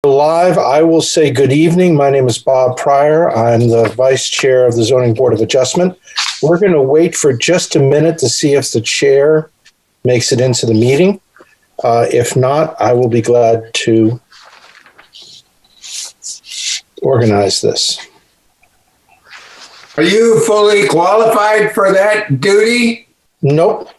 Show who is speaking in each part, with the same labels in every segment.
Speaker 1: Live, I will say good evening. My name is Bob Pryor. I'm the Vice Chair of the Zoning Board of Adjustment. We're going to wait for just a minute to see if the chair makes it into the meeting. If not, I will be glad to organize this.
Speaker 2: Are you fully qualified for that duty?
Speaker 1: Nope.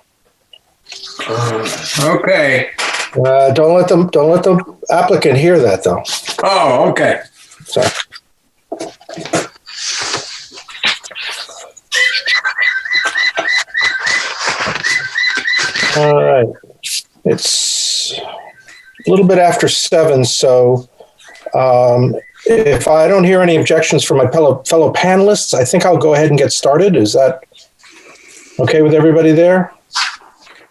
Speaker 2: Okay.
Speaker 1: Don't let the applicant hear that, though.
Speaker 2: Oh, okay.
Speaker 1: Sorry. All right. It's a little bit after 7, so if I don't hear any objections from my fellow panelists, I think I'll go ahead and get started. Is that okay with everybody there?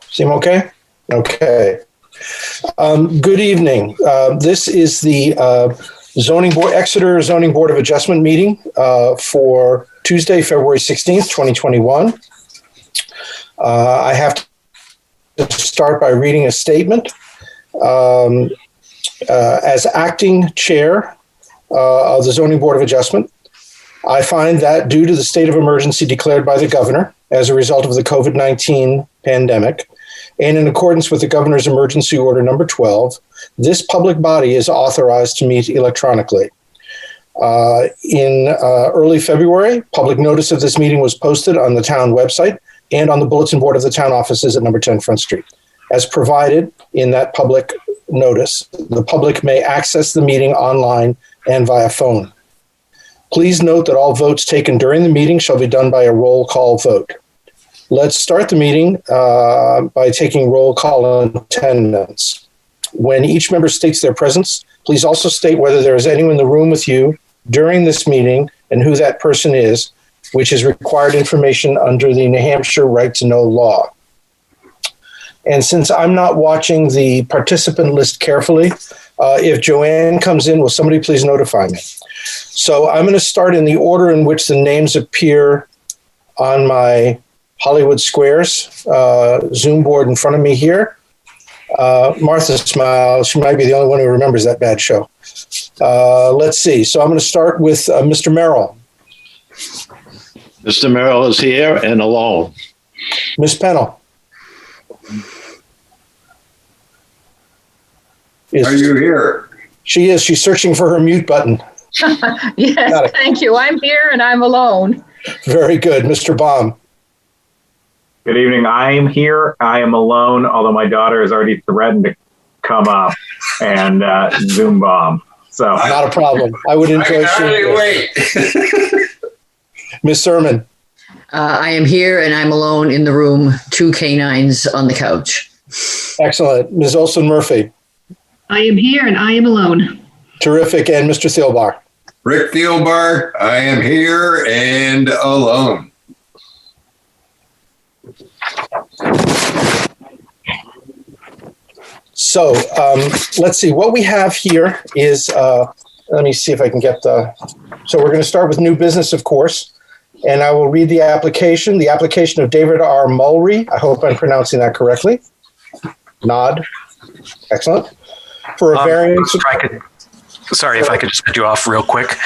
Speaker 1: Seem okay? Okay. Good evening. This is the Exeter Zoning Board of Adjustment meeting for Tuesday, February 16th, 2021. I have to start by reading a statement. As acting chair of the Zoning Board of Adjustment, I find that due to the state of emergency declared by the governor as a result of the COVID-19 pandemic, and in accordance with the Governor's Emergency Order number 12, this public body is authorized to meet electronically. In early February, public notice of this meeting was posted on the town website and on the bulletin board of the town offices at number 10 Front Street. As provided in that public notice, the public may access the meeting online and via phone. Please note that all votes taken during the meeting shall be done by a roll call vote. Let's start the meeting by taking roll call in attendance. When each member states their presence, please also state whether there is anyone in the room with you during this meeting and who that person is, which is required information under the New Hampshire Right to Know law. And since I'm not watching the participant list carefully, if Joanne comes in, will somebody please notify me? So I'm going to start in the order in which the names appear on my Hollywood Squares Zoom board in front of me here. Martha smiles. She might be the only one who remembers that bad show. Let's see. So I'm going to start with Mr. Merrill.
Speaker 3: Mr. Merrill is here and alone.
Speaker 1: Ms. Pennell.
Speaker 2: Are you here?
Speaker 1: She is. She's searching for her mute button.
Speaker 4: Yes, thank you. I'm here and I'm alone.
Speaker 1: Very good. Mr. Baum.
Speaker 5: Good evening. I am here. I am alone, although my daughter has already threatened to come up and Zoom bomb. So
Speaker 1: not a problem. I would enjoy seeing
Speaker 2: wait.
Speaker 1: Ms. Sermon.
Speaker 6: I am here and I'm alone in the room, 2 canines on the couch.
Speaker 1: Excellent. Ms. Olson-Murphy.
Speaker 7: I am here and I am alone.
Speaker 1: Terrific. And Mr. Thielbar.
Speaker 2: Rick Thielbar, I am here and alone.
Speaker 1: So let's see. What we have here is, let me see if I can get so we're going to start with new business, of course, and I will read the application of David R. Mulry. I hope I'm pronouncing that correctly. Nod. Excellent. For a variance.
Speaker 8: Sorry, if I could just cut you off real quick.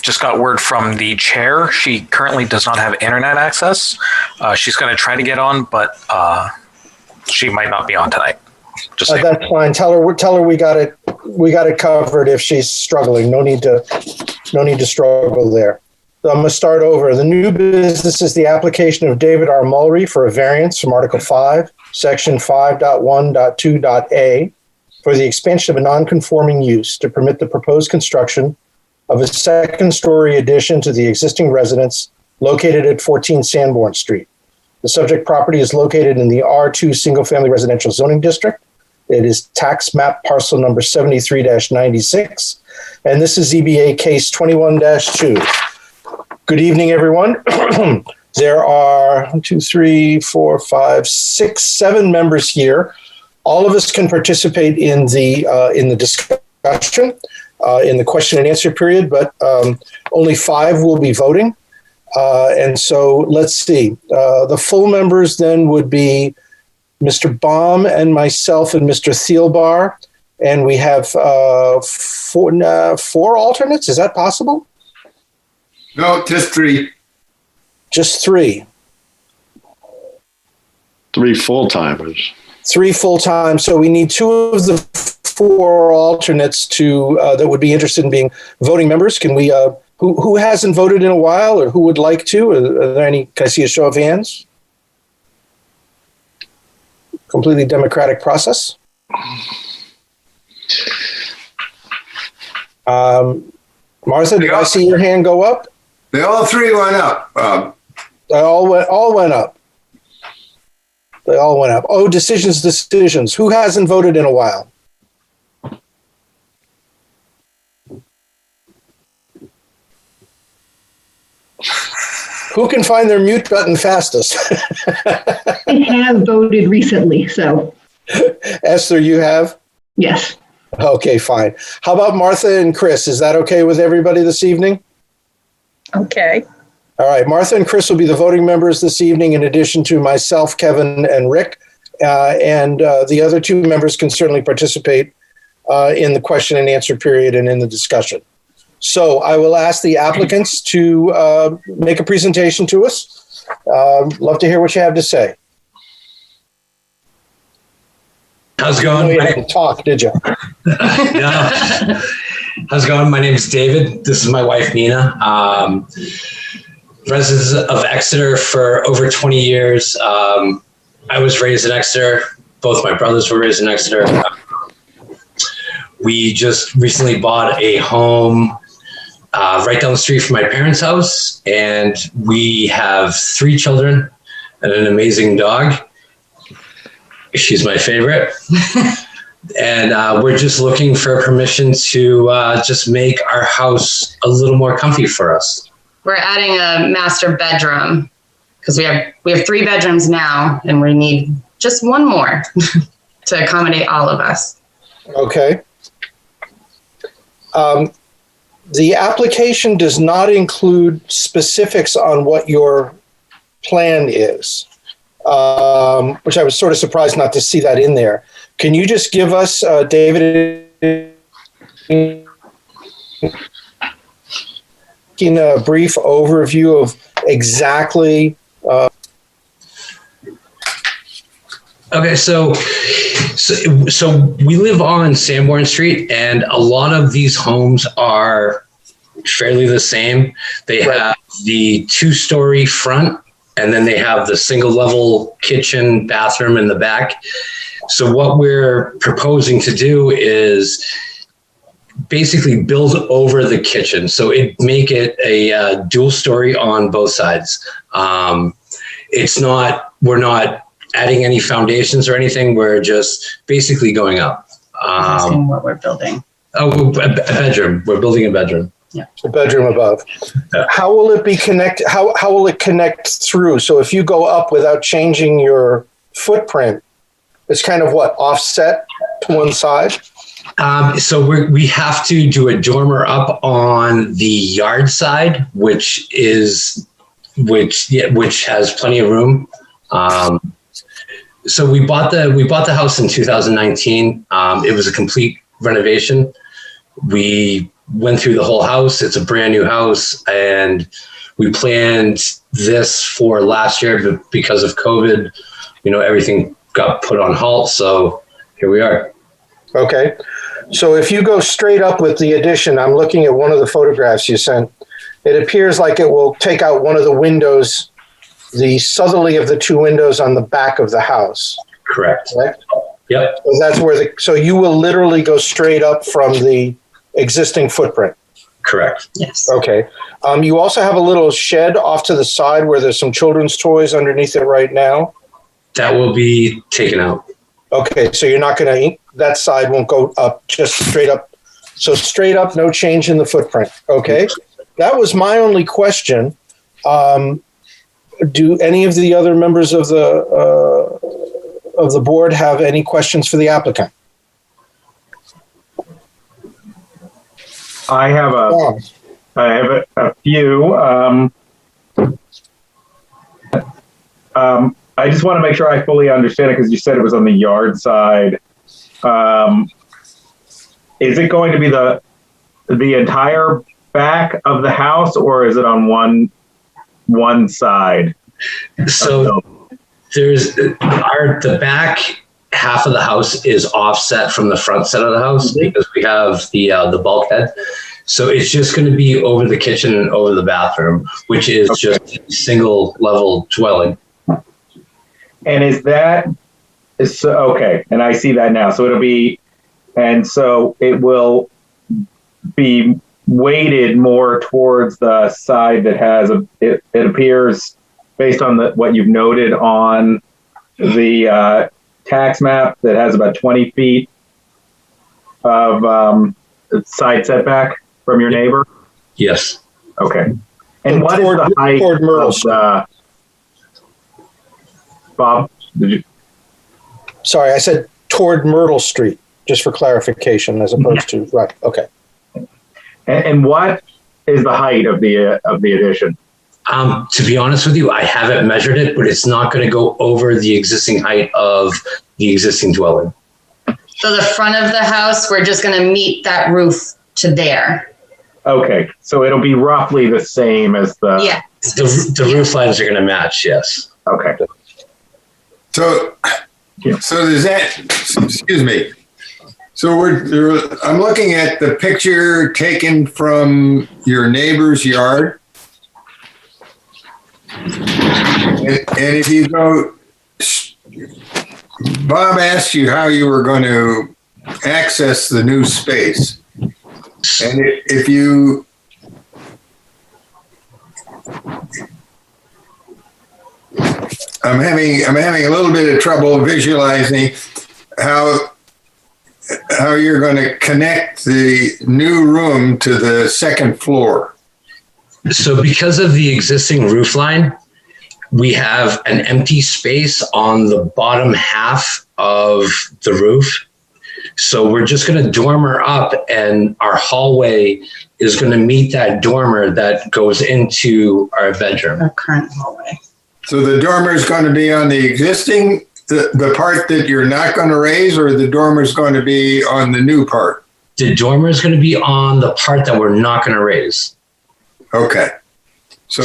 Speaker 8: Just got word from the chair. She currently does not have internet access. She's going to try to get on, but she might not be on tonight.
Speaker 1: That's fine. Tell her we got it covered if she's struggling. No need to struggle there. So I'm going to start over. The new business is the application of David R. Mulry for a variance from Article 5, Section 5.1.2.a for the expansion of a non-conforming use to permit the proposed construction of a second-story addition to the existing residence located at 14 Sandburn Street. The subject property is located in the R2 single-family residential zoning district. It is tax map parcel number 73-96, and this is ZBA case 21-2. Good evening, everyone. There are 7 members here. All of us can participate in the discussion, in the question and answer period, but only 5 will be voting. And so let's see. The full members then would be Mr. Baum and myself and Mr. Thielbar. and we have four alternates. Is that possible?
Speaker 2: No, just 3.
Speaker 1: Just 3.
Speaker 3: 3 full-timers.
Speaker 1: 3 full-time. So we need 2 of the 4 alternates to that would be interested in being voting members. Can we? Who hasn't voted in a while, or who would like to? Are there any? Can I see a show of hands? Completely democratic process. Martha, did I see your hand go up?
Speaker 2: They all 3 went up.
Speaker 1: They all went up. They all went up. Oh, decisions. Who hasn't voted in a while? Who can find their mute button fastest?
Speaker 7: I have voted recently, so
Speaker 1: Esther, you have?
Speaker 7: yes.
Speaker 1: Okay, fine. How about Martha and Chris? Is that okay with everybody this evening?
Speaker 4: Okay.
Speaker 1: All right, Martha and Chris will be the voting members this evening, in addition to myself, Kevin, and Rick. And the other 2 members can certainly participate in the question and answer period and in the discussion. So I will ask the applicants to make a presentation to us. Love to hear what you have to say.
Speaker 9: How's it
Speaker 1: You
Speaker 9: going?
Speaker 1: didn't talk, did you?
Speaker 9: No. How's it going? My name is David. This is my wife, Nina. Residents of Exeter for over 20 years. I was raised in Exeter. Both my brothers were raised in Exeter. We just recently bought a home right down the street from my parents' house, and we have 3 children and an amazing dog. She's my favorite. And we're just looking for permission to just make our house a little more comfy for us.
Speaker 10: We're adding a master bedroom because we have 3 bedrooms now, and we need just 1 more to accommodate all of us.
Speaker 1: Okay. The application does not include specifics on what your plan is, which I was sort of surprised not to see that in there. Can you just give us, David, in a brief overview of exactly?
Speaker 9: Okay, so we live on Sandburn Street, and a lot of these homes are fairly the same. They have the 2-story front, and then they have the single-level kitchen, bathroom in the back. So what we're proposing to do is basically build over the kitchen. So make it a dual story on both sides. We're not adding any foundations or anything. We're just basically going up.
Speaker 10: Asking what we're building.
Speaker 9: Oh, a bedroom. We're building a bedroom.
Speaker 10: Yeah.
Speaker 1: A bedroom above.
Speaker 9: Yeah.
Speaker 1: How will it be connected? How will it connect through? So if you go up without changing your footprint, it's kind of offset to one side?
Speaker 9: So we have to do a dormer up on the yard side, which has plenty of room. So we bought the house in 2019. It was a complete renovation. We went through the whole house. It's a brand new house, and we planned this for last year, but because of COVID, everything got put on halt. So here we are.
Speaker 1: Okay. So if you go straight up with the addition, I'm looking at one of the photographs you sent. It appears like it will take out one of the windows, the southerly of the 2 windows on the back of the house.
Speaker 9: Correct. Yep.
Speaker 1: So that's so you will literally go straight up from the existing footprint.
Speaker 9: Correct.
Speaker 10: Yes.
Speaker 1: Okay. You also have a little shed off to the side where there's some children's toys underneath it right now.
Speaker 9: That will be taken out.
Speaker 1: Okay. So you're not going to, that side won't go up, just straight up. So straight up, no change in the footprint. Okay. That was my only question. Do any of the other members of the board have any questions for the applicant?
Speaker 5: I have a few. I just want to make sure I fully understand it because you said it was on the yard side. is it going to be the entire back of the house, or is it on one side?
Speaker 9: So there's the back half of the house is offset from the front side of the house because we have the bulkhead. So it's just going to be over the kitchen and over the bathroom, which is just a single level dwelling.
Speaker 5: And okay? And I see that now. So it will be weighted more towards the side that has it appears, based on what you've noted on the tax map, that has about 20 feet of side setback from your neighbor.
Speaker 9: Yes.
Speaker 5: Okay. And what is the height of Bob? Did you?
Speaker 1: Sorry, I said toward Myrtle Street, just for clarification, as opposed to right. Okay.
Speaker 5: And what is the height of the addition?
Speaker 9: To be honest with you, I haven't measured it, but it's not going to go over the existing height of the existing dwelling.
Speaker 10: So the front of the house, we're just going to meet that roof to there.
Speaker 5: Okay, so it'll be roughly the same as the...
Speaker 10: Yeah.
Speaker 9: The roof lines are going to match, yes.
Speaker 5: Okay.
Speaker 2: So does that, excuse me. So I'm looking at the picture taken from your neighbor's yard. And if you go, Bob asked you how you were going to access the new space. And if you, I'm having a little bit of trouble visualizing how you're going to connect the new room to the second floor.
Speaker 9: So because of the existing roof line, we have an empty space on the bottom half of the roof. So we're just going to dormer up, and our hallway is going to meet that dormer that goes into our bedroom.
Speaker 10: Our current hallway.
Speaker 2: So the dormer is going to be on the existing, the part that you're not going to raise, or the dormer is going to be on the new part?
Speaker 9: The dormer is going to be on the part that we're not going to raise.
Speaker 2: Okay. So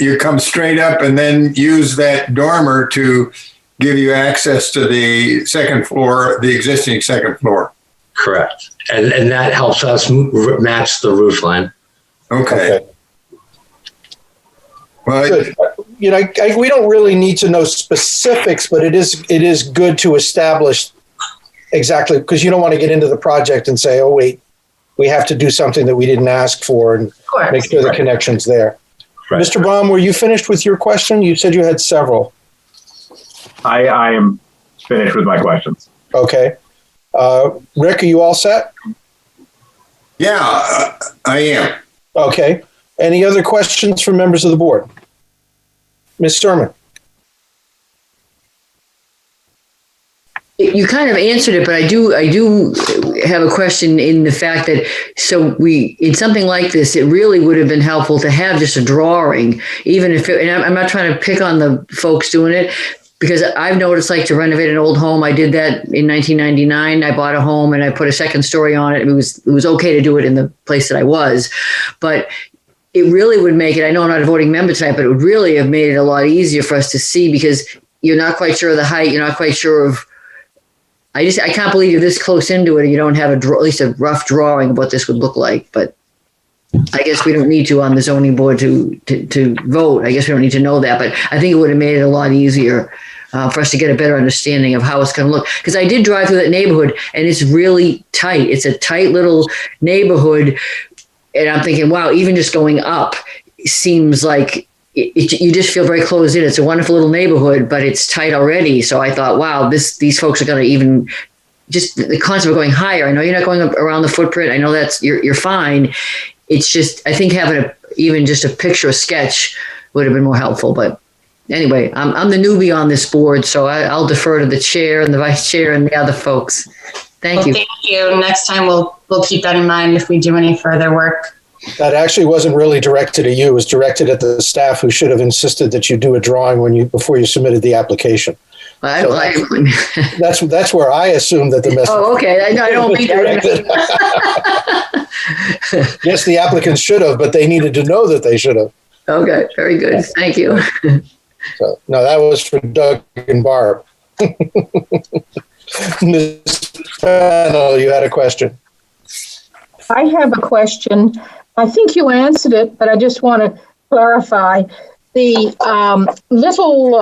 Speaker 2: you come straight up and then use that dormer to give you access to the second floor, the existing second floor.
Speaker 9: Correct. And that helps us match the roof line.
Speaker 2: Okay. Well,
Speaker 1: good. We don't really need to know specifics, but it is good to establish exactly, because you don't want to get into the project and say, oh, wait, we have to do something that we didn't ask for, and make sure the connection's there. Right. Mr. Baum, were you finished with your question? You said you had several.
Speaker 5: I am finished with my questions.
Speaker 1: Okay. Rick, are you all set?
Speaker 2: Yeah, I am.
Speaker 1: Okay. Any other questions from members of the board? Ms. Sturman.
Speaker 6: You kind of answered it, but I do have a question in the fact that, in something like this, it really would have been helpful to have just a drawing, even if and I'm not trying to pick on the folks doing it, because I've noticed, like, to renovate an old home, I did that in 1999. I bought a home and I put a second story on it. It was okay to do it in the place that I was, but it really would make it, I know I'm not a voting member tonight, but it would really have made it a lot easier for us to see, because you're not quite sure of the height. You're not quite sure of, I can't believe you're this close into it and you don't have at least a rough drawing of what this would look like. But I guess we don't need to on the zoning board to vote. I guess we don't need to know that, but I think it would have made it a lot easier for us to get a better understanding of how it's going to look. Because I did drive through that neighborhood and it's really tight. It's a tight little neighborhood. And I'm thinking, wow, even just going up seems like you just feel very closed in. It's a wonderful little neighborhood, but it's tight already. So I thought, wow, these folks are going to even just the concept of going higher. I know you're not going up around the footprint. I know that's you're fine. It's just, I think having even just a picture, a sketch would have been more helpful. But anyway, I'm the newbie on this board, so I'll defer to the chair and the vice chair and the other folks. Thank you.
Speaker 10: Thank you. Next time we'll keep that in mind if we do any further work.
Speaker 1: That actually wasn't really directed at you. It was directed at the staff, who should have insisted that you do a drawing before you submitted the application. That's where I assume that the message.
Speaker 6: Oh, okay. I don't mean
Speaker 1: Yes, the applicants should have, but they needed to know that they should have.
Speaker 6: Okay, very good. Thank you.
Speaker 1: So, no, that was for Doug and Barb. Ms. Fennell, you had a question.
Speaker 4: I have a question. I think you answered it, but I just want to clarify. The little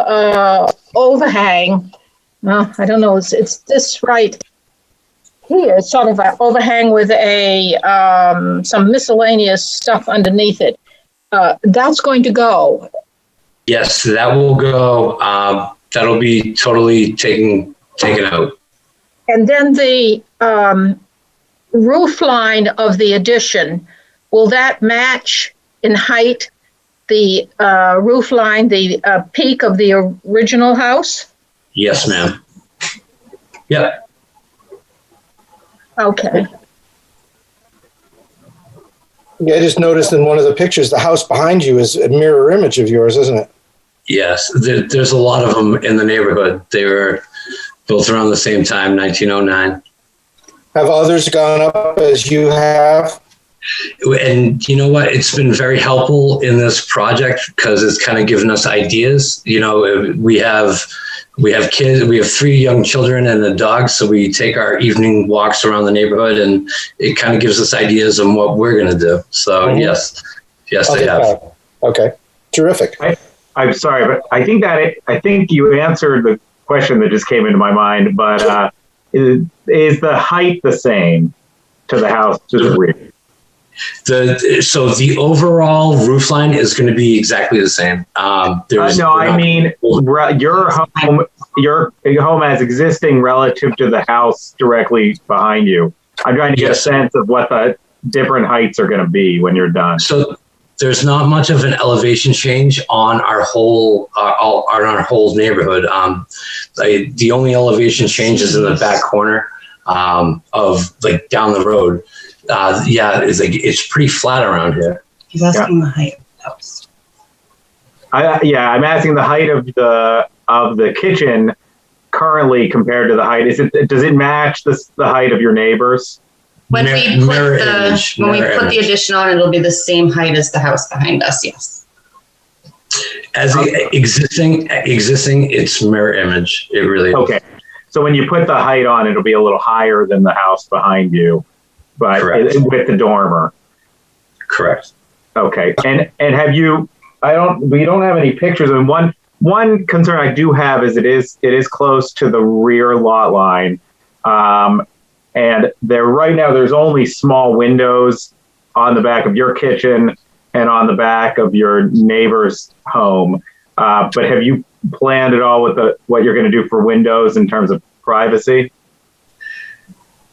Speaker 4: overhang, I don't know, it's this right here, it's sort of an overhang with some miscellaneous stuff underneath it. That's going to go.
Speaker 9: Yes, that will go. That'll be totally taken out.
Speaker 4: And then the roof line of the addition, will that match in height the roof line, the peak of the original house?
Speaker 9: Yes, ma'am. Yep.
Speaker 4: Okay.
Speaker 1: Yeah, I just noticed in one of the pictures, the house behind you is a mirror image of yours, isn't it?
Speaker 9: Yes, there's a lot of them in the neighborhood. They were built around the same time, 1909.
Speaker 1: Have others gone up as you have?
Speaker 9: And you know what? It's been very helpful in this project because it's kind of given us ideas. You know, we have kids, we have 3 young children and a dog. So we take our evening walks around the neighborhood and it kind of gives us ideas on what we're going to do. So yes, they have.
Speaker 1: Okay. Terrific.
Speaker 5: I'm sorry, but I think you answered the question that just came into my mind, but is the height the same to the house to the rear?
Speaker 9: So the overall roof line is going to be exactly the same. Your home as existing relative to the house directly behind you. I'm trying to get a sense of what the different heights are going to be when you're done. So there's not much of an elevation change on our whole neighborhood. The only elevation change is in the back corner of like down the road. It's pretty flat around here.
Speaker 10: He's asking the height of the house.
Speaker 5: I'm asking the height of the kitchen currently compared to the height. Does it match the height of your neighbors?
Speaker 10: When we put the addition on, it'll be the same height as the house behind us. Yes.
Speaker 9: As existing, it's mirror image. It really is.
Speaker 5: Okay. So when you put the height on, it'll be a little higher than the house behind you, but with the dormer.
Speaker 9: Correct.
Speaker 5: Okay. And have you? We don't have any pictures. And one concern I do have is it is close to the rear lot line. And right now there's only small windows on the back of your kitchen and on the back of your neighbor's home. But have you planned at all with what you're going to do for windows in terms of privacy?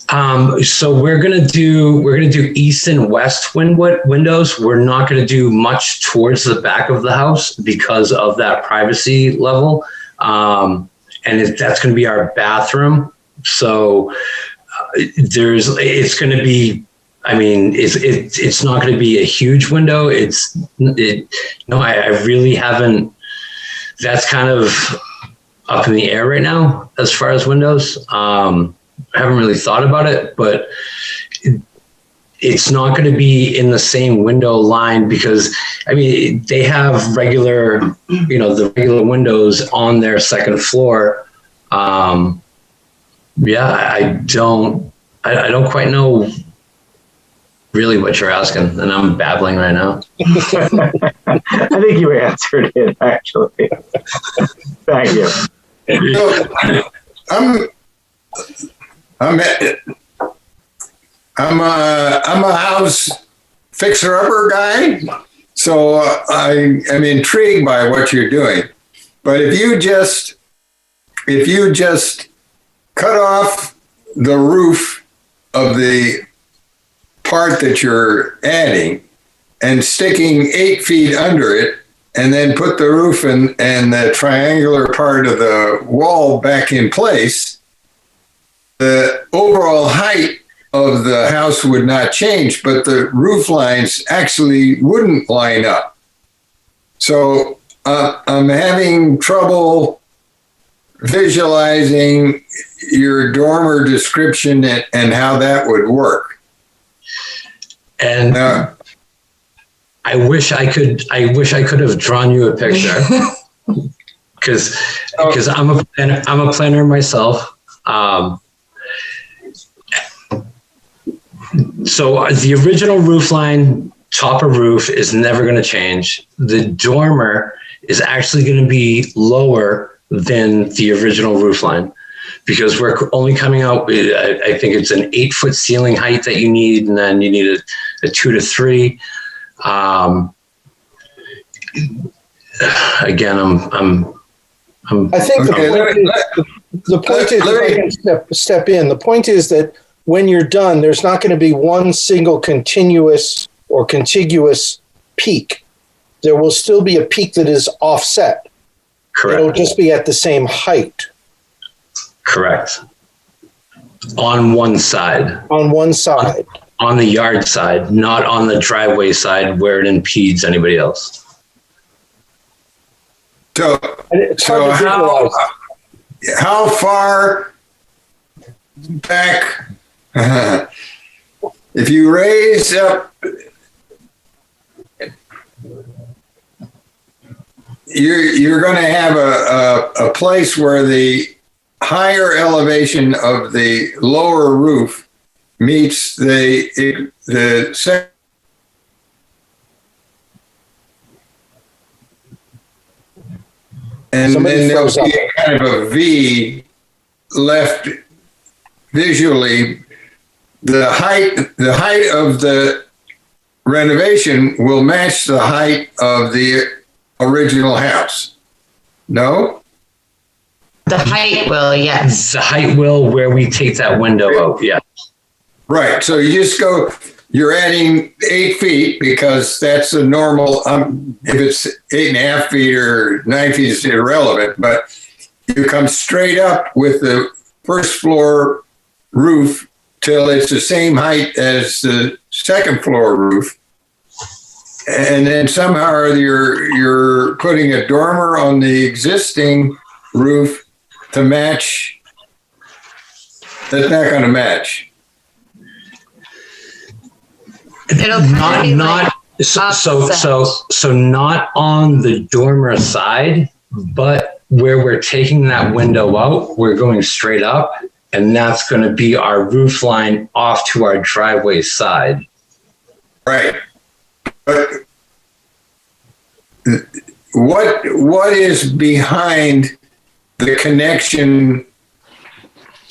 Speaker 9: So we're going to do east and west windows. We're not going to do much towards the back of the house because of that privacy level. And that's going to be our bathroom. So it's going to be, it's not going to be a huge window. I really haven't, that's kind of up in the air right now as far as windows. I haven't really thought about it, but it's not going to be in the same window line because they have the regular windows on their second floor. I don't quite know really what you're asking, and I'm babbling right now.
Speaker 5: I think you answered it, actually. Thank you.
Speaker 2: I'm a house fixer-upper guy, so I am intrigued by what you're doing. But if you just cut off the roof of the part that you're adding and sticking 8 feet under it, and then put the roof and the triangular part of the wall back in place, the overall height of the house would not change, but the roof lines actually wouldn't line up. So I'm having trouble visualizing your dormer description and how that would work.
Speaker 9: And I wish I could have drawn you a picture because I'm a planner myself. So the original roof line, top of roof, is never going to change. The dormer is actually going to be lower than the original roof line because we're only coming out. I think it's an 8-foot ceiling height that you need, and then you need a 2 to 3. Again,
Speaker 1: I think the point is, if I can step in, the point is that when you're done, there's not going to be one single continuous or contiguous peak. There will still be a peak that is offset.
Speaker 9: Correct.
Speaker 1: It'll just be at the same height.
Speaker 9: Correct. On one side.
Speaker 1: On one side.
Speaker 9: On the yard side, not on the driveway side where it impedes anybody else.
Speaker 2: So how far back, if you raise up, you're going to have a place where the higher elevation of the lower roof meets the second. And then there'll be a kind of a V left visually. The height of the renovation will match the height of the original house. No?
Speaker 10: The height will, yes.
Speaker 9: The height will where we take that window out, yeah.
Speaker 2: Right. So you just go, you're adding 8 feet because that's a normal, if it's 8.5 feet or 9 feet, it's irrelevant, but you come straight up with the first floor roof till it's the same height as the second floor roof. And then somehow you're putting a dormer on the existing roof to match. That's not going to match.
Speaker 10: It'll
Speaker 9: so not on the dormer side, but where we're taking that window out, we're going straight up, and that's going to be our roof line off to our driveway side.
Speaker 2: Right. But what is behind the connection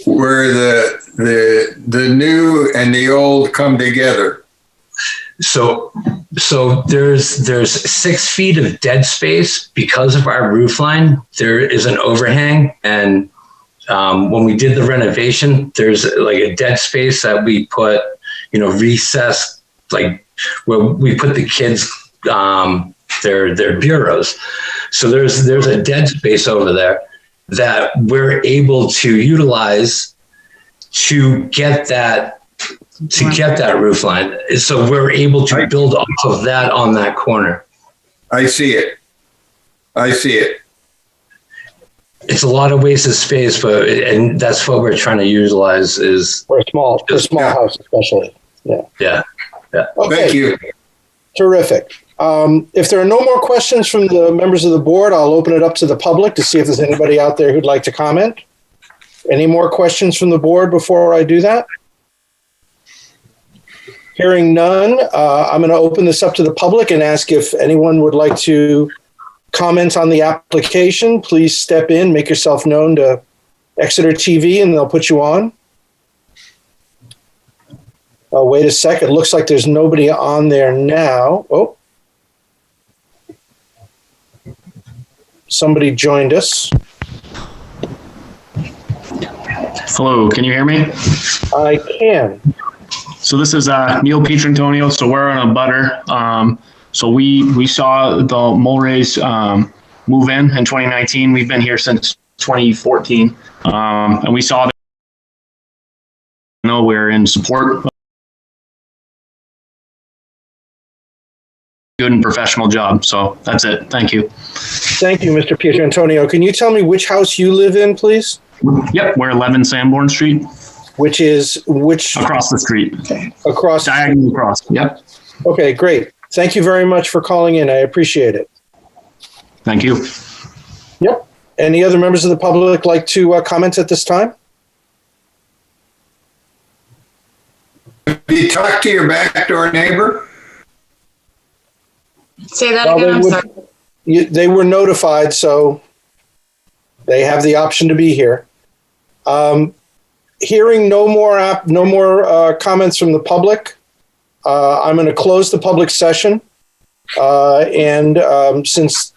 Speaker 2: where the new and the old come together?
Speaker 9: So there's 6 feet of dead space because of our roof line. There is an overhang, and when we did the renovation, there's like a dead space that we put, recess, like where we put the kids their bureaus. So there's a dead space over there that we're able to utilize to get that roof line. So we're able to build off of that on that corner.
Speaker 2: I see it.
Speaker 9: It's a lot of wasted space, and that's what we're trying to utilize is
Speaker 1: for a small house, especially.
Speaker 9: Yeah.
Speaker 1: Okay.
Speaker 2: Thank you.
Speaker 1: Terrific. If there are no more questions from the members of the board, I'll open it up to the public to see if there's anybody out there who'd like to comment. Any more questions from the board before I do that? Hearing none, I'm going to open this up to the public and ask if anyone would like to comment on the application. Please step in, make yourself known to Exeter TV, and they'll put you on. Oh, wait a second. Looks like there's nobody on there now. Oh. Somebody joined us.
Speaker 11: Hello, can you hear me?
Speaker 1: I can.
Speaker 11: So this is Neil Pietrantonio. So we're on a butter. So we saw the Mulrays move in 2019. We've been here since 2014, and we saw that we're in support good and professional job. So that's it. Thank you.
Speaker 1: Thank you, Mr. Pietrantonio. Can you tell me which house you live in, please?
Speaker 11: Yep, we're 11 Sandburn Street.
Speaker 1: Which
Speaker 11: across the street.
Speaker 1: Across
Speaker 11: diagonally across. Yep.
Speaker 1: Okay, great. Thank you very much for calling in. I appreciate it.
Speaker 11: Thank you.
Speaker 1: Yep. Any other members of the public like to comment at this time?
Speaker 2: Have you talked to your backdoor neighbor?
Speaker 10: Say that again. I'm sorry.
Speaker 1: They were notified, so they have the option to be here. Hearing no more comments from the public, I'm going to close the public session. Since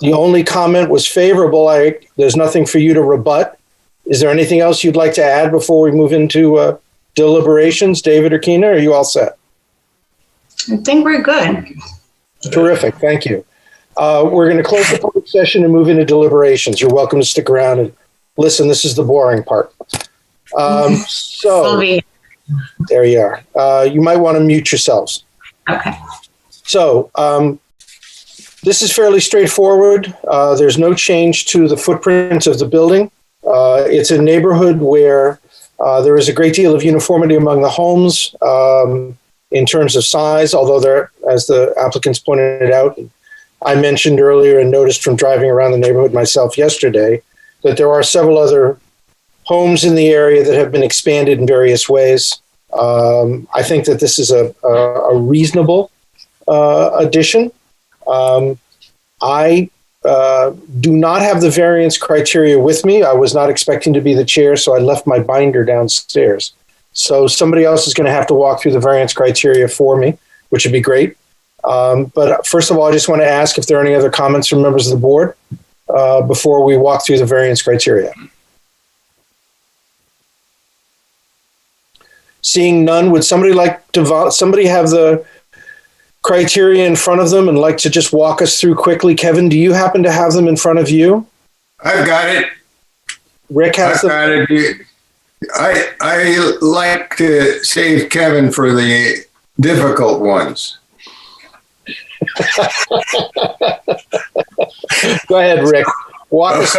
Speaker 1: the only comment was favorable, there's nothing for you to rebut. Is there anything else you'd like to add before we move into deliberations? David or Keena, are you all set?
Speaker 10: I think we're good.
Speaker 1: Terrific. Thank you. We're going to close the public session and move into deliberations. You're welcome to stick around and listen. This is the boring part. There you are. You might want to mute yourselves.
Speaker 10: Okay.
Speaker 1: So this is fairly straightforward. There's no change to the footprint of the building. It's a neighborhood where there is a great deal of uniformity among the homes in terms of size, although there, as the applicants pointed out, I mentioned earlier and noticed from driving around the neighborhood myself yesterday that there are several other homes in the area that have been expanded in various ways. I think that this is a reasonable addition. I do not have the variance criteria with me. I was not expecting to be the chair, so I left my binder downstairs. So somebody else is going to have to walk through the variance criteria for me, which would be great. But first of all, I just want to ask if there are any other comments from members of the board before we walk through the variance criteria. Seeing none, would somebody have the criteria in front of them and like to just walk us through quickly? Kevin, do you happen to have them in front of you?
Speaker 2: I've got it.
Speaker 1: Rick has them.
Speaker 2: I've got it. I like to save Kevin for the difficult ones.
Speaker 1: Go ahead, Rick. Walk us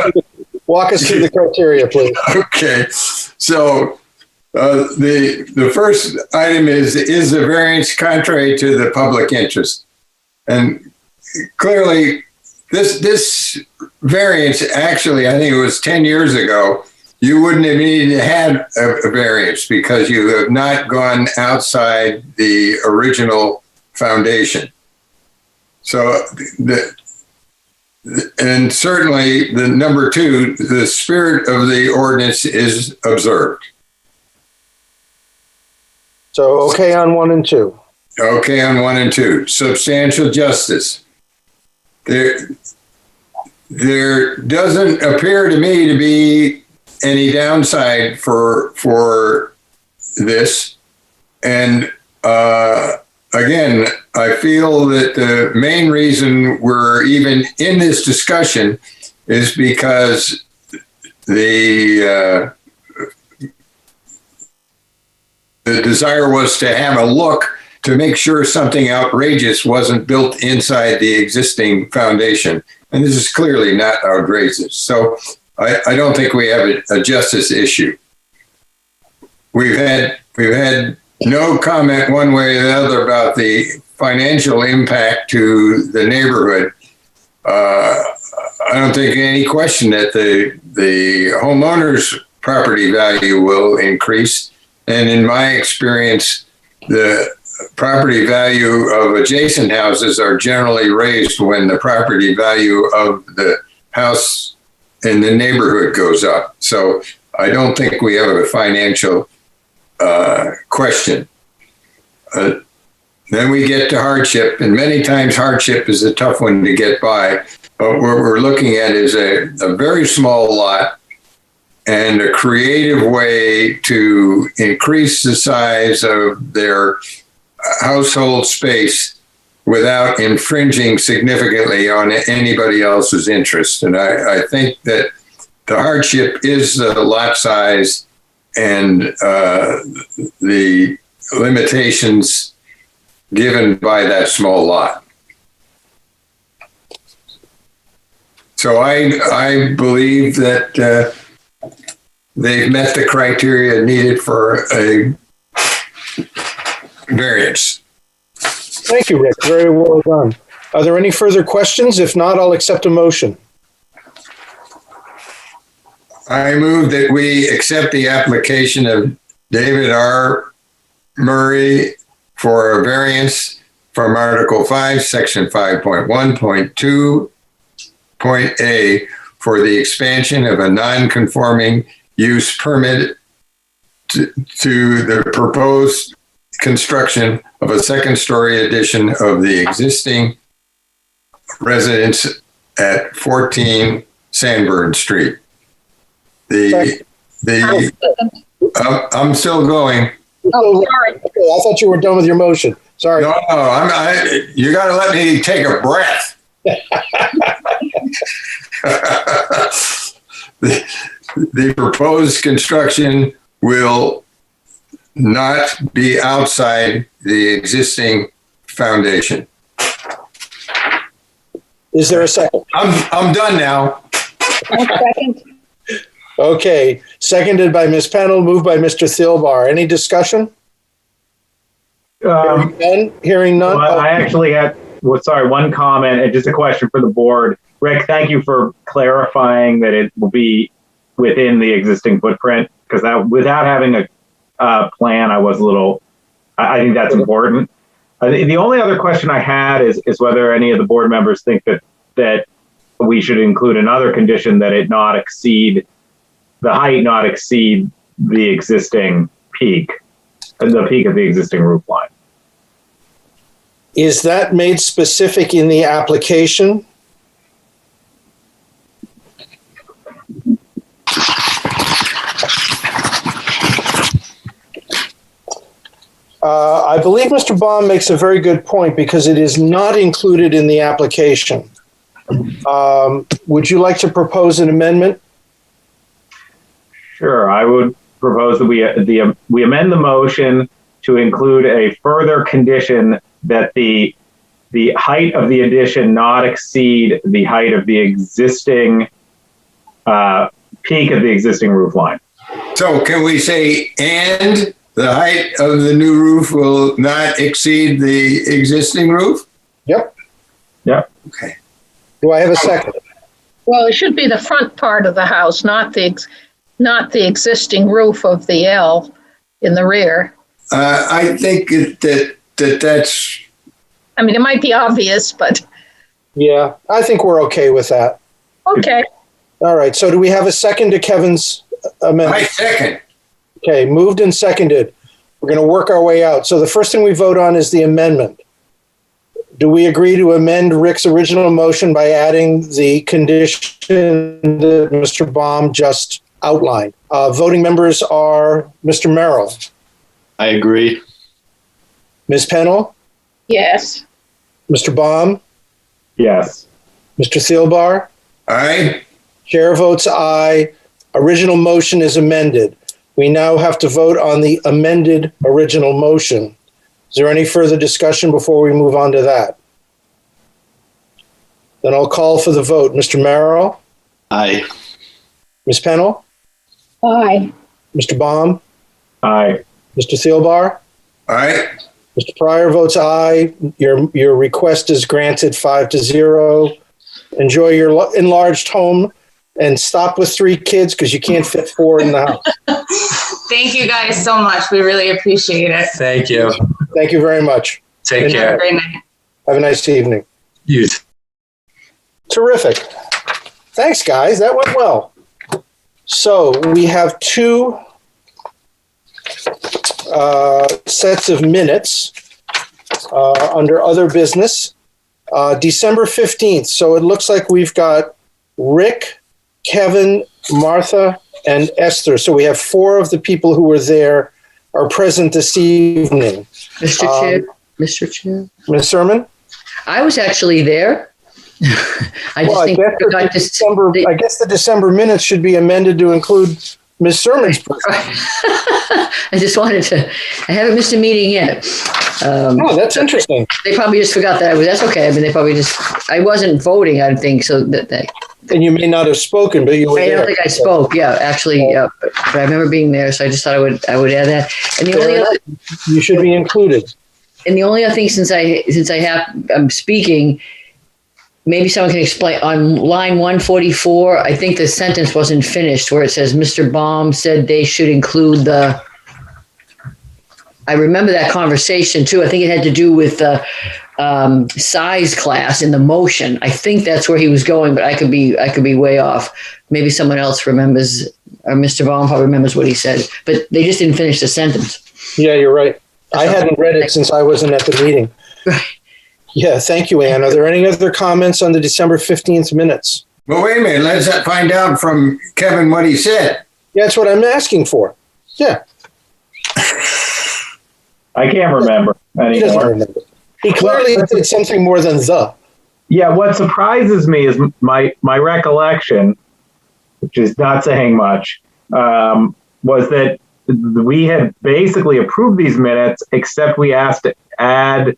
Speaker 1: through the criteria, please.
Speaker 2: Okay. So the first item is the variance contrary to the public interest? And clearly, this variance, actually, I think it was 10 years ago, you wouldn't have needed to have a variance because you have not gone outside the original foundation. So, and certainly the number two, the spirit of the ordinance is observed.
Speaker 1: So, okay on 1 and 2.
Speaker 2: Okay on 1 and 2. Substantial justice. There doesn't appear to me to be any downside for this. And again, I feel that the main reason we're even in this discussion is because the desire was to have a look to make sure something outrageous wasn't built inside the existing foundation. And this is clearly not outrageous. So I don't think we have a justice issue. We've had no comment one way or the other about the financial impact to the neighborhood. I don't think any question that the homeowner's property value will increase. And in my experience, the property value of adjacent houses are generally raised when the property value of the house in the neighborhood goes up. So I don't think we have a financial question. Then we get to hardship, and many times hardship is a tough one to get by. But what we're looking at is a very small lot and a creative way to increase the size of their household space without infringing significantly on anybody else's interest. And I think that the hardship is the lot size and the limitations given by that small lot. So I believe that they've met the criteria needed for a variance.
Speaker 1: Thank you, Rick. Very well done. Are there any further questions? If not, I'll accept a motion.
Speaker 2: I move that we accept the application of David R. Murray for a variance from Article 5, Section 5.1.2.A for the expansion of a non-conforming use permit to the proposed construction of a second-story addition of the existing residence at 14 Sandburn Street. I'm still going.
Speaker 4: Oh, sorry.
Speaker 1: Okay, I thought you were done with your motion. Sorry.
Speaker 2: No, you got to let me take a breath. The proposed construction will not be outside the existing foundation.
Speaker 1: Is there a second?
Speaker 2: I'm done now.
Speaker 4: Second.
Speaker 1: Okay, seconded by Ms. Pennell, moved by Mr. Thilbar. Any discussion? Hearing none.
Speaker 5: Well, I actually had, one comment and just a question for the board. Rick, thank you for clarifying that it will be within the existing footprint, because without having a plan, I was a little, I think that's important. The only other question I had is whether any of the board members think that we should include another condition that it not exceed, the height not exceed the existing peak, the peak of the existing roof line.
Speaker 1: Is that made specific in the application? I believe Mr. Baum makes a very good point because it is not included in the application. Would you like to propose an amendment?
Speaker 5: Sure, I would propose that we amend the motion to include a further condition that the height of the addition not exceed the height of the existing peak of the existing roof line.
Speaker 2: So can we say, and the height of the new roof will not exceed the existing roof?
Speaker 1: Yep.
Speaker 5: Yep.
Speaker 2: Okay.
Speaker 1: Do I have a second?
Speaker 4: Well, it should be the front part of the house, not the existing roof of the L in the rear.
Speaker 2: I think that's.
Speaker 4: I mean, it might be obvious, but.
Speaker 1: Yeah, I think we're okay with that.
Speaker 4: Okay.
Speaker 1: All right. So do we have a second to Kevin's amendment?
Speaker 2: My second.
Speaker 1: Okay, moved and seconded. We're going to work our way out. So the first thing we vote on is the amendment. Do we agree to amend Rick's original motion by adding the condition that Mr. Baum just outlined? Voting members are Mr. Merrill,
Speaker 3: I agree.
Speaker 1: Ms. Pennell,
Speaker 4: Yes.
Speaker 1: Mr. Baum,
Speaker 5: Yes.
Speaker 1: Mr. Thielbar.
Speaker 2: Aye.
Speaker 1: Chair votes aye. Original motion is amended. We now have to vote on the amended original motion. Is there any further discussion before we move on to that? Then I'll call for the vote. Mr. Merrill,
Speaker 3: Aye.
Speaker 1: Ms. Pennell,
Speaker 4: Aye.
Speaker 1: Mr. Baum,
Speaker 5: Aye.
Speaker 1: Mr. Thielbar,
Speaker 2: Aye.
Speaker 1: Mr. Pryor votes aye. Your request is granted 5-0. Enjoy your enlarged home and stop with 3 kids because you can't fit 4 in the house.
Speaker 10: Thank you guys so much. We really appreciate it.
Speaker 9: Thank you.
Speaker 1: Thank you very much.
Speaker 9: Take
Speaker 10: Have
Speaker 9: care.
Speaker 10: a great night.
Speaker 1: Have a nice evening.
Speaker 9: You.
Speaker 1: Terrific. Thanks, guys. That went well. So we have 2 sets of minutes under other business. December 15th. So it looks like we've got Rick, Kevin, Martha, and Esther. So we have 4 of the people who were there are present this evening.
Speaker 6: Mr. Chair. Mr. Chair.
Speaker 1: Ms. Sermon?
Speaker 6: I was actually there. I
Speaker 1: I guess the December minutes should be amended to include Ms. Sermon's present.
Speaker 6: I just wanted to, I haven't missed a meeting yet.
Speaker 1: Oh, that's interesting.
Speaker 6: They probably just forgot that that's okay. I mean, they probably I wasn't voting, I think, so that
Speaker 1: And you may not have spoken, but you were there.
Speaker 6: I don't think I spoke. Yeah, actually, but I remember being there, so I just thought I would add that. And the only other,
Speaker 1: you should be included.
Speaker 6: And the only other thing, since I'm speaking, maybe someone can explain on line 144. I think the sentence wasn't finished where it says Mr. Baum said they should include the. I remember that conversation too. I think it had to do with the size class in the motion. I think that's where he was going, but I could be way off. Maybe someone else remembers, or Mr. Baum probably remembers what he said, but they just didn't finish the sentence.
Speaker 1: Yeah, you're right. I hadn't read it since I wasn't at the meeting.
Speaker 6: Right.
Speaker 1: Yeah, thank you, Ann. Are there any other comments on the December 15th minutes?
Speaker 2: Well, wait a minute. Let's find out from Kevin what he said.
Speaker 1: Yeah, that's what I'm asking for. Yeah.
Speaker 5: I can't remember anymore.
Speaker 1: He doesn't remember. He clearly did something more than the.
Speaker 5: Yeah, what surprises me is my recollection, which is not saying much, was that we had basically approved these minutes, except we asked to add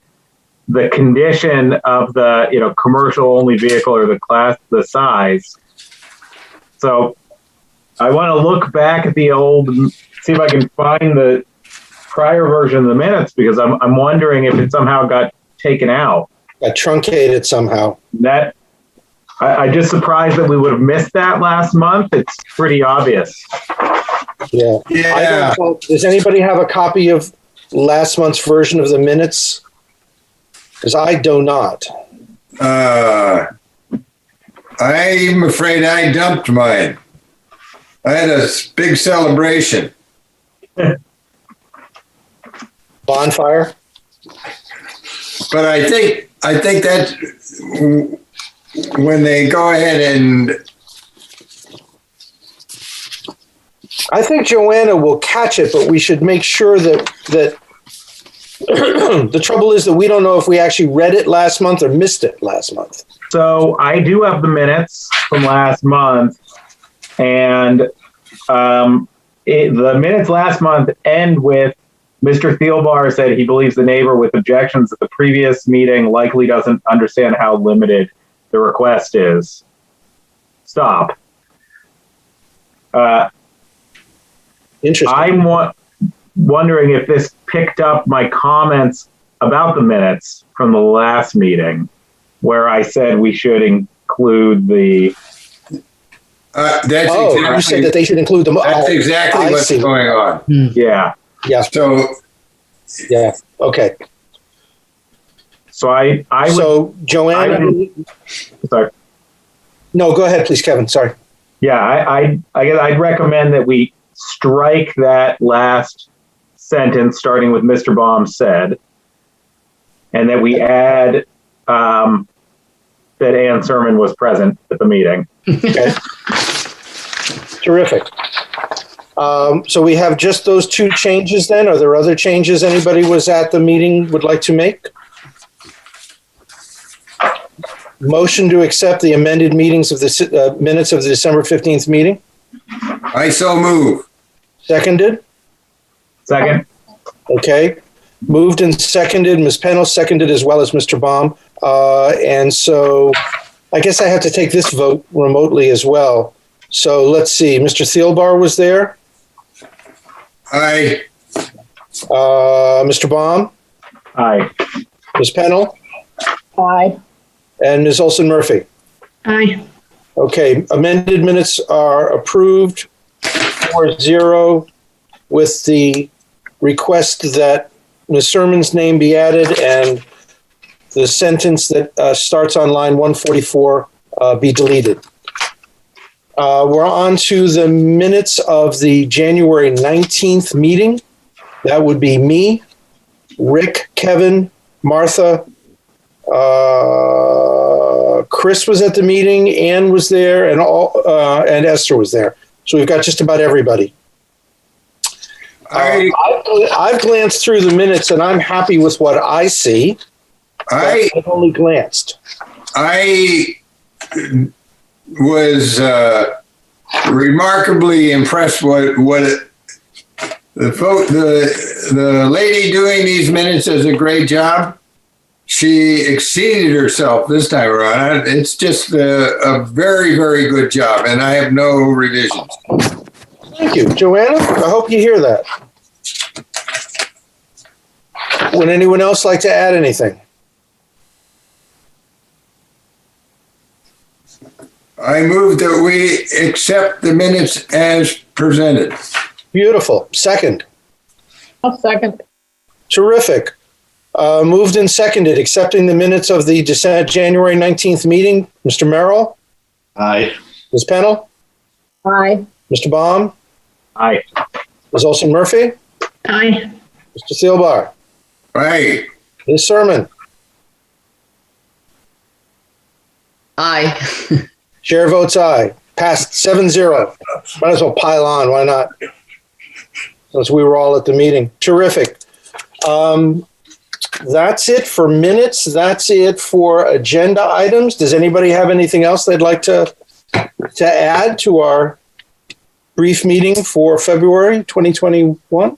Speaker 5: the condition of the commercial only vehicle or the size. So I want to look back at the old, see if I can find the prior version of the minutes, because I'm wondering if it somehow got taken out.
Speaker 1: Got truncated somehow.
Speaker 5: That I'm just surprised that we would have missed that last month. It's pretty obvious.
Speaker 1: Yeah.
Speaker 2: Yeah.
Speaker 1: Does anybody have a copy of last month's version of the minutes? Because I do not.
Speaker 2: I'm afraid I dumped mine. I had a big celebration.
Speaker 1: Bonfire?
Speaker 2: But I think that's when they go ahead and
Speaker 1: I think Joanna will catch it, but we should make sure that the trouble is that we don't know if we actually read it last month or missed it last month.
Speaker 5: So I do have the minutes from last month, and the minutes last month end with Mr. Thielbar said he believes the neighbor with objections at the previous meeting likely doesn't understand how limited the request is. Stop.
Speaker 1: Interesting.
Speaker 5: I'm wondering if this picked up my comments about the minutes from the last meeting, where I said we should include the.
Speaker 1: You said that they should include them.
Speaker 2: That's exactly what's going on.
Speaker 5: Yeah.
Speaker 1: Yeah.
Speaker 2: So.
Speaker 1: Yeah. Okay.
Speaker 5: So I would.
Speaker 1: So Joanna.
Speaker 5: Sorry.
Speaker 1: No, go ahead, please, Kevin. Sorry.
Speaker 5: Yeah, I guess I'd recommend that we strike that last sentence starting with Mr. Baum said, and that we add that Ann Sermon was present at the meeting.
Speaker 1: Okay. Terrific. So we have just those two changes then. Are there other changes anybody was at the meeting would like to make? Motion to accept the amended meetings of the minutes of the December 15th meeting.
Speaker 2: I so move.
Speaker 1: Seconded?
Speaker 5: Second.
Speaker 1: Okay. Moved and seconded. Ms. Pennell seconded as well as Mr. Baum. And so I guess I have to take this vote remotely as well. So let's see. Mr. Thielbar was there.
Speaker 2: Aye.
Speaker 1: Mr. Baum.
Speaker 5: Aye.
Speaker 1: Ms. Pennell.
Speaker 4: Aye.
Speaker 1: And Ms. Olson-Murphy.
Speaker 7: Aye.
Speaker 1: Okay, amended minutes are approved 4-0 with the request that Ms. Sermon's name be added and the sentence that starts on line 144 be deleted. We're on to the minutes of the January 19th meeting. That would be me, Rick, Kevin, Martha, Chris was at the meeting, Ann was there, and Esther was there. So we've got just about everybody. I've glanced through the minutes, and I'm happy with what I see. I've only glanced.
Speaker 2: I was remarkably impressed the lady doing these minutes does a great job. She exceeded herself this time around. It's just a very, very good job, and I have no revisions.
Speaker 1: Thank you. Joanna, I hope you hear that. Would anyone else like to add anything?
Speaker 2: I move that we accept the minutes as presented.
Speaker 1: Beautiful. Second.
Speaker 4: I'll second.
Speaker 1: Terrific. Moved and seconded, accepting the minutes of the January 19th meeting. Mr. Merrill?
Speaker 3: Aye.
Speaker 1: Ms. Pennell?
Speaker 4: Aye.
Speaker 1: Mr. Baum?
Speaker 5: Aye.
Speaker 1: Ms. Olson-Murphy?
Speaker 7: Aye.
Speaker 1: Mr. Thielbar?
Speaker 2: Right.
Speaker 1: Ms. Sermon?
Speaker 6: Aye.
Speaker 1: Chair votes aye. Passed 7-0. Might as well pile on. Why not? Since we were all at the meeting. Terrific. That's it for minutes. That's it for agenda items. Does anybody have anything else they'd like to add to our brief meeting for February 2021?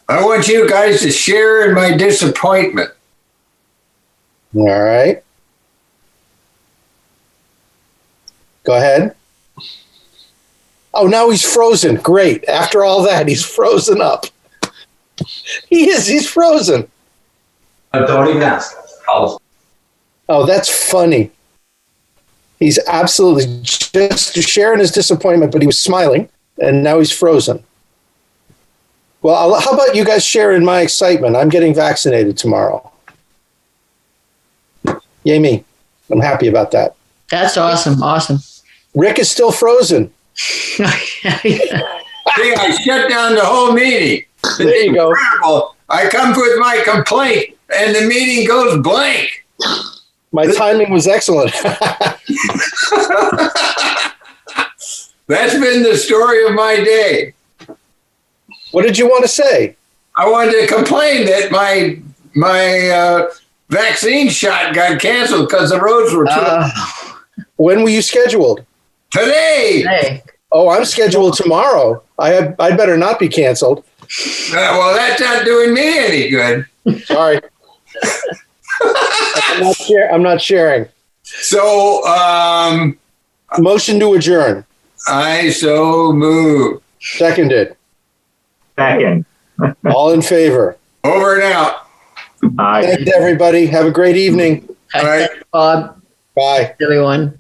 Speaker 2: I want you guys to share in my disappointment.
Speaker 1: All right. Go ahead. Oh, now he's frozen. Great. After all that, he's frozen up. He is. He's frozen.
Speaker 9: Don't even ask.
Speaker 1: Oh, that's funny. He's absolutely just sharing his disappointment, but he was smiling, and now he's frozen. Well, how about you guys share in my excitement? I'm getting vaccinated tomorrow. Yay me. I'm happy about that.
Speaker 6: That's awesome. Awesome.
Speaker 1: Rick is still frozen.
Speaker 2: See, I shut down the whole meeting.
Speaker 1: There you go.
Speaker 2: Incredible. I come with my complaint, and the meeting goes blank.
Speaker 1: My timing was excellent.
Speaker 2: That's been the story of my day.
Speaker 1: What did you want to say?
Speaker 2: I wanted to complain that my vaccine shot got canceled because the roads were too.
Speaker 1: When were you scheduled?
Speaker 2: Today.
Speaker 6: Hey.
Speaker 1: Oh, I'm scheduled tomorrow. I'd better not be canceled.
Speaker 2: Well, that's not doing me any good.
Speaker 1: Sorry. I'm not sharing.
Speaker 2: So,
Speaker 1: motion to adjourn.
Speaker 2: I so move.
Speaker 1: Seconded.
Speaker 5: Second.
Speaker 1: All in favor.
Speaker 2: Over and out.
Speaker 5: Aye.
Speaker 1: Thanks, everybody. Have a great evening.
Speaker 2: All right.
Speaker 6: Bob.
Speaker 1: Bye.
Speaker 6: Everyone.